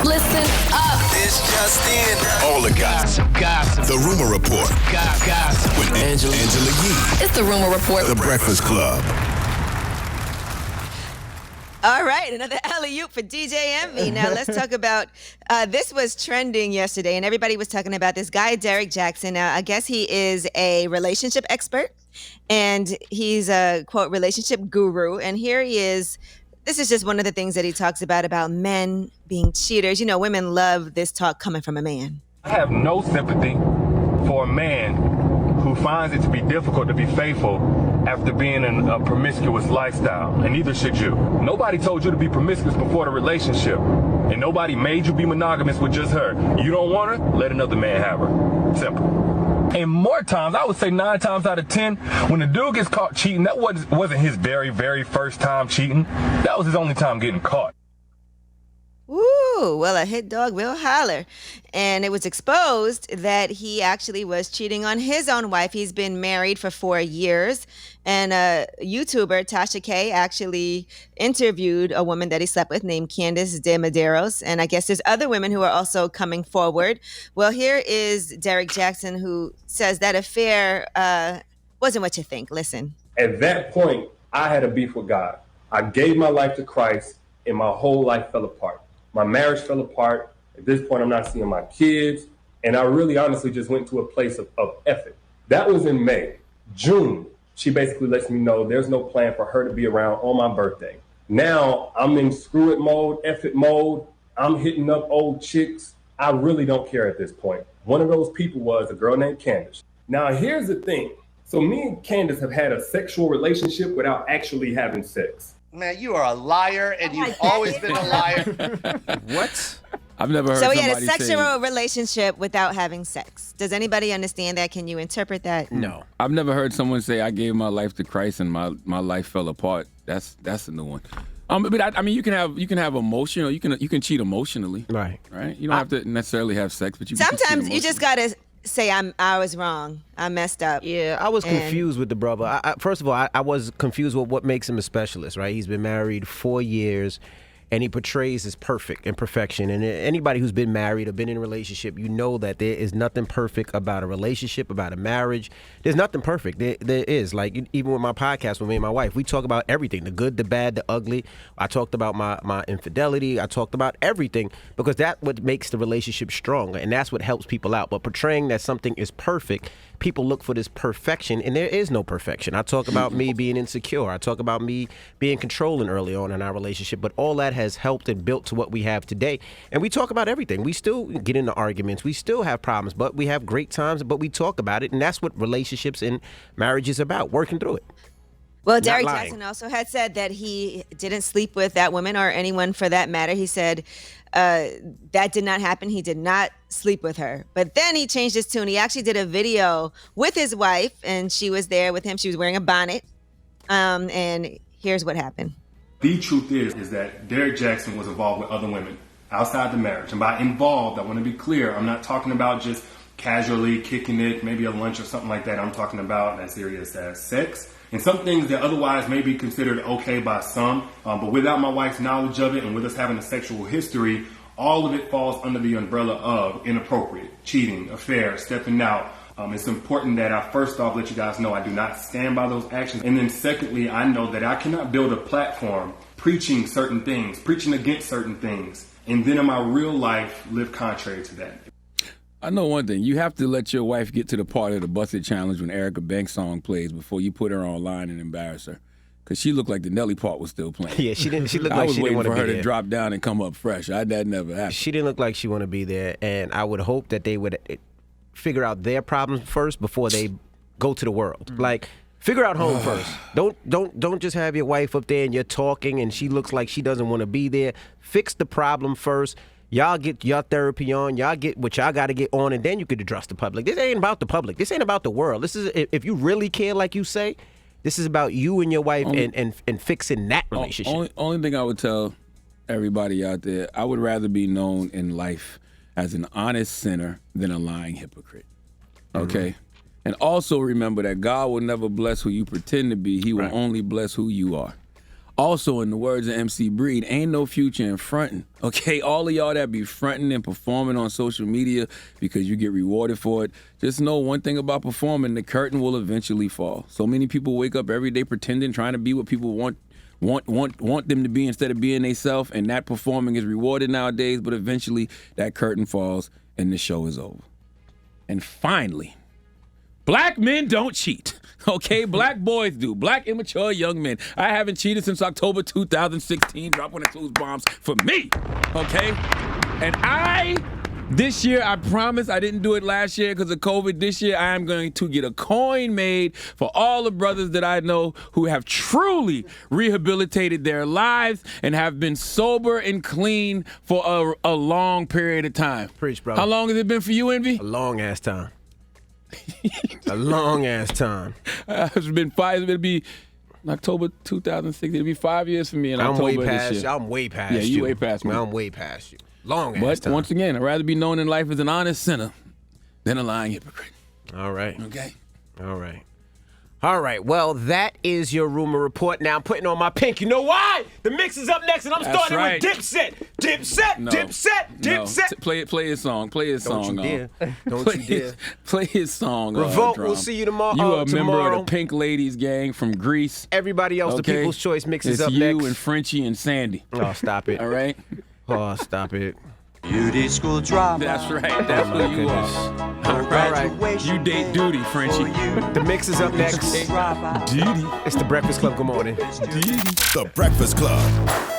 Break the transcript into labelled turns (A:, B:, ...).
A: Listen up.
B: It's just in.
C: All the gossip. The Rumor Report.
B: Gossip.
C: With Angela Yee.
A: It's the Rumor Report.
C: The Breakfast Club.
D: All right, another alley-oop for DJ Emmy. Now let's talk about, this was trending yesterday, and everybody was talking about this guy, Derrick Jaxn. Now, I guess he is a relationship expert, and he's a, quote, relationship guru. And here he is. This is just one of the things that he talks about men being cheaters. You know, women love this talk coming from a man.
E: I have no sympathy for a man who finds it to be difficult to be faithful after being in a promiscuous lifestyle, and neither should you. Nobody told you to be promiscuous before the relationship, and nobody made you be monogamous with just her. You don't want her? Let another man have her. Simple. And more times, I would say 9 times out of 10, when the dude gets caught cheating, that wasn't his very, very first time cheating. That was his only time getting caught.
D: Ooh, well, a hit dog will holler. And it was exposed that he actually was cheating on his own wife. He's been married for 4 years. And YouTuber Tasha K actually interviewed a woman that he slept with named Candace de Medeiros. And I guess there's other women who are also coming forward. Well, here is Derrick Jaxn, who says that affair wasn't what you think. Listen.
E: At that point, I had a beef with God. I gave my life to Christ, and my whole life fell apart. My marriage fell apart. At this point, I'm not seeing my kids. And I really honestly just went to a place of effort. That was in May. June, she basically lets me know there's no plan for her to be around on my birthday. Now I'm in screw it mode, effort mode. I'm hitting up old chicks. I really don't care at this point. One of those people was a girl named Candace. Now here's the thing. So me and Candace have had a sexual relationship without actually having sex.
F: Man, you are a liar, and you've always been a liar.
G: What? I've never heard
D: So he
G: somebody
D: had a sexual
G: say,
D: relationship without having sex. Does anybody understand that? Can you interpret that?
G: No. I've never heard someone say, I gave my life to Christ and my life fell apart. That's a new one. But I mean, you can have emotional. You can cheat emotionally. Right. You don't have to necessarily have sex, but you can cheat
D: Sometimes you just gotta say I was wrong. I messed up.
H: Yeah, I was confused with the brother. First of all, I was confused with what makes him a specialist, right? He's been married 4 years, and he portrays as perfect and perfection. And anybody who's been married or been in a relationship, you know that there is nothing perfect about a relationship, about a marriage. There's nothing perfect. There is. Like, even with my podcast with me and my wife, we talk about everything, the good, the bad, the ugly. I talked about my infidelity. I talked about everything because that's what makes the relationship stronger, and that's what helps people out. But portraying that something is perfect, people look for this perfection, and there is no perfection. I talk about me being insecure. I talk about me being controlling early on in our relationship, but all that has helped and built to what we have today. And we talk about everything. We still get into arguments. We still have problems, but we have great times, but we talk about it, and that's what relationships and marriage is about, working through it.
D: Well, Derrick Jaxn also had said that he didn't sleep with that woman or anyone for that matter. He said that did not happen. He did not sleep with her. But then he changed his tune. He actually did a video with his wife, and she was there with him. She was wearing a bonnet. And here's what happened.
E: The truth is that Derrick Jaxn was involved with other women outside the marriage. And by involved, I want to be clear, I'm not talking about just casually kicking it, maybe a lunch or something like that. I'm talking about as serious as sex and some things that otherwise may be considered okay by some. But without my wife's knowledge of it and with us having a sexual history, all of it falls under the umbrella of inappropriate, cheating, affair, stepping out. It's important that I first off let you guys know I do not stand by those actions. And then secondly, I know that I cannot build a platform preaching certain things, preaching against certain things, and then in my real life live contrary to that.
G: I know one thing. You have to let your wife get to the part of the Busted Challenge when Erica Banks' song plays before you put her online and embarrass her. Because she looked like the Nelly part was still playing.
H: Yeah, she didn't. She looked like she didn't want to be there.
G: I was waiting for her to drop down and come up fresh. That never happened.
H: She didn't look like she wanted to be there, and I would hope that they would figure out their problems first before they go to the world. Mm-hmm. Like, figure out home first. Don't just have your wife up there and you're talking and she looks like she doesn't want to be there. Fix the problem first. Y'all get your therapy on. Y'all get what y'all got to get on, and then you could address the public. This ain't about the public. This ain't about the world. This is, if you really care, like you say, this is about you and your wife and fixing that relationship.
G: Only thing I would tell everybody out there, I would rather be known in life as an honest sinner than a lying hypocrite. Okay? Mm-hmm. And also remember that God will never bless who you pretend to be. He will only bless who you are. Also, in the words of MC Breed, ain't no future in fronting. Okay, all of y'all that be fronting and performing on social media because you get rewarded for it, just know one thing about performing: the curtain will eventually fall. So many people wake up every day pretending, trying to be what people want them to be instead of being themselves, and that performing is rewarded nowadays. But eventually, that curtain falls and the show is over. And finally, black men don't cheat. Okay, black boys do. Black immature young men. I haven't cheated since October 2016. Drop one of those bombs for me. Okay, and this year, I promise I didn't do it last year because of COVID. This year, I am going to get a coin made for all the brothers that I know who have truly rehabilitated their lives and have been sober and clean for a long period of time.
H: Preach, bro.
G: How long has it been for you, Envy?
H: A long ass time. A long ass time.
G: It's been 5. It'll be October 2006. It'll be 5 years for me in October this year.
H: I'm way past
G: you.
H: you.
G: Yeah, you way past me.
H: I'm way past you. Long ass
G: But
H: time.
G: once again, I'd rather be known in life as an honest sinner than a lying hypocrite.
H: All right.
G: Okay?
H: All right. All right. Well, that is your rumor report. Now I'm putting on my pink. You know why? The mix is up next, and I'm starting
G: right.
H: with Dipset. Dipset.
G: No.
H: Dipset. Dipset.
G: No. Play his song. Play his
H: Don't
G: song.
H: you dare. Don't
G: play
H: you dare.
G: Play his song.
H: Revolt.
G: Drum.
H: We'll see you tomorrow.
G: You a member
H: tomorrow.
G: of the Pink Ladies gang from Greece.
H: Everybody else,
G: Okay?
H: the People's Choice mix is
G: It's
H: up
G: you
H: next.
G: and Frenchie and Sandy.
H: Oh, stop it.
G: All right?
H: Oh, stop it.
F: Beauty school drama.
G: That's right. That's
H: my
G: who you
H: goodness.
G: are. All right. You date duty, Frenchie.
H: The mix is up next.
G: Duty.
H: It's the Breakfast Club. Good morning.
C: The Breakfast Club.